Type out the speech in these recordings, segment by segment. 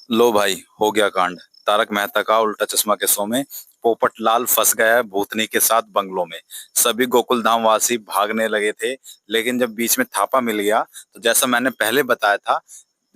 लो भाई, हो गया कांड। तारक मेहता का उल्टा चश्मा के शो में पोपटलाल फंस गया है भूतनी के साथ बंगलों में। सभी गोकुल धाम वासी भागने लगे थे, लेकिन जब बीच में थापा मिल गया तो जैसा मैंने पहले बताया था,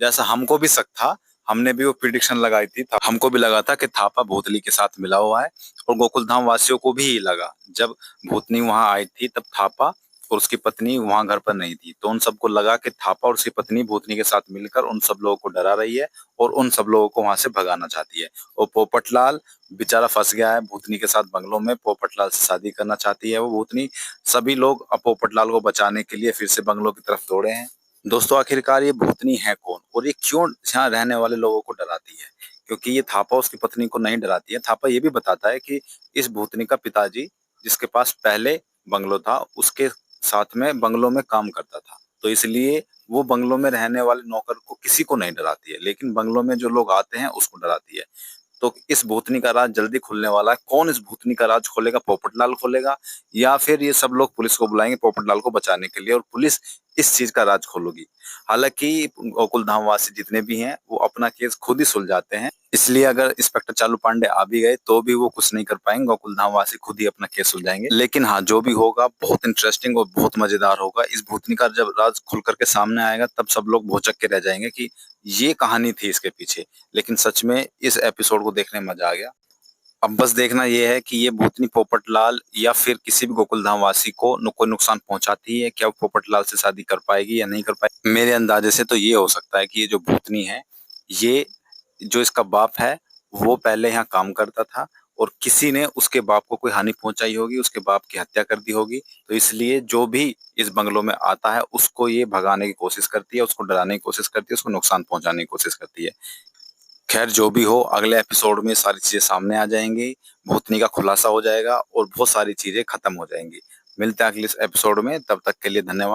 जैसा हमको भी शक था, हमने भी वो प्रिडिक्शन लगाई थी। हमको भी लगा था कि थापा भूतनी के साथ मिला हुआ है, और गोकुल धाम वासियों को भी लगा। जब भूतनी वहां आई थी तब थापा और उसकी पत्नी वहां घर पर नहीं थी, तो उन सबको लगा कि थापा और उसकी पत्नी भूतनी के साथ मिलकर उन सब लोगों को डरा रही है और उन सब लोगों को वहां से भगाना चाहती है। और पोपटलाल बेचारा फंस गया है भूतनी के साथ बंगलों में। पोपटलाल से शादी करना चाहती है वो भूतनी। सभी लोग अब पोपटलाल को बचाने के लिए फिर से बंगलों की तरफ दौड़े हैं। दोस्तों, आखिरकार ये भूतनी है कौन और ये क्यों यहाँ रहने वाले लोगों को डराती है? क्योंकि ये थापा उसकी पत्नी को नहीं डराती है। थापा ये भी बताता है कि इस भूतनी का पिताजी, जिसके पास पहले बंगलो था, उसके साथ में बंगलो में काम करता था, तो इसलिए वो बंगलों में रहने वाले नौकर को किसी को नहीं डराती है, लेकिन बंगलों में जो लोग आते हैं उसको डराती है। तो इस भूतनी का राज जल्दी खुलने वाला है। कौन इस भूतनी का राज खोलेगा? पोपटलाल खोलेगा, या फिर ये सब लोग पुलिस को बुलाएंगे पोपटलाल को बचाने के लिए और पुलिस इस चीज का राज खोलेगी? हालांकि गोकुल धाम वासी जितने भी हैं वो अपना केस खुद ही सुलझाते हैं, इसलिए अगर इंस्पेक्टर चालू पांडे आ भी गए तो भी वो कुछ नहीं कर पाएंगे। गोकुल धाम वासी खुद ही अपना केस सुलझाएंगे। लेकिन हाँ, जो भी होगा बहुत इंटरेस्टिंग और बहुत मजेदार होगा। इस भूतनी का जब राज खुल करके सामने आएगा तब सब लोग भौचक्के के रह जाएंगे कि ये कहानी थी इसके पीछे। लेकिन सच में इस एपिसोड को देखने में मजा आ गया। अब बस देखना ये है कि ये भूतनी पोपटलाल या फिर किसी भी गोकुल धाम वासी को कोई नुकसान पहुंचाती है। क्या वो पोपटलाल से शादी कर पाएगी या नहीं कर पाएगी? मेरे अंदाजे से तो ये हो सकता है कि ये जो भूतनी है, ये जो इसका बाप है, वो पहले यहाँ काम करता था और किसी ने उसके बाप को कोई हानि पहुंचाई होगी, उसके बाप की हत्या कर दी होगी। तो इसलिए जो भी इस बंगलों में आता है उसको ये भगाने की कोशिश करती है, उसको डराने की कोशिश करती है, उसको नुकसान पहुंचाने की कोशिश करती है। खैर, जो भी हो, अगले एपिसोड में सारी चीजें सामने आ जाएंगी, भूतनी का खुलासा हो जाएगा और बहुत सारी चीजें खत्म हो जाएंगी। मिलते हैं अगले एपिसोड में, तब तक के लिए धन्यवाद।